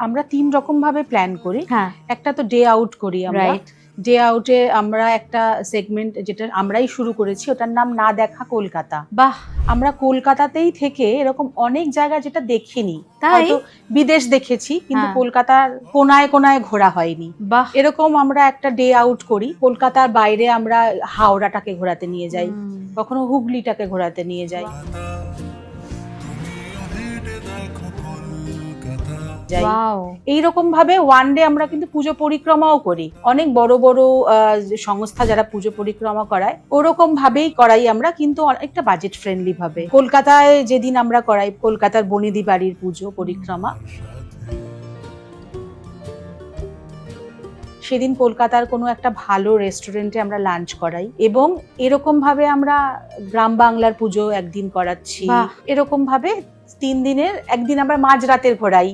আমরা 3 রকম ভাবে প্ল্যান করি। হ্যাঁ, একটা তো ডে আউট করি আমরা। রাইট। ডে আউটে আমরা একটা সেগমেন্ট যেটা আমরাই শুরু করেছি, ওটার নাম না দেখা কলকাতা। বাহ! আমরা কলকাতাতেই থেকে এরকম অনেক জায়গা যেটা দেখিনি, তাই? হয়তো বিদেশ দেখেছি কিন্তু হ্যাঁ। কলকাতার কোনায় কোনায় ঘোরা হয়নি। বাহ! এরকম আমরা একটা ডে আউট করি। কলকাতার বাইরে আমরা হাওড়াটাকে ঘোরাতে নিয়ে যাই, হুম। কখনো হুগলিটাকে ঘোরাতে নিয়ে যাই। ওয়াও! এইরকম ভাবে ওয়ান ডে আমরা কিন্তু পুজো পরিক্রমাও করি। অনেক বড় বড় সংস্থা যারা পুজো পরিক্রমা করায় ওরকম ভাবেই করাই আমরা, কিন্তু অনেকটা বাজেট ফ্রেন্ডলি ভাবে। কলকাতায় যেদিন আমরা করাই কলকাতার বনেদি বাড়ির পুজো পরিক্রমা, সেদিন কলকাতার কোনো একটা ভালো রেস্টুরেন্টে আমরা লাঞ্চ করাই, এবং এরকম ভাবে আমরা গ্রাম বাংলার পুজো একদিন করাচ্ছি। বাহ! এরকম ভাবে 3 দিনের একদিন আমরা মাঝরাতের ঘোরাই।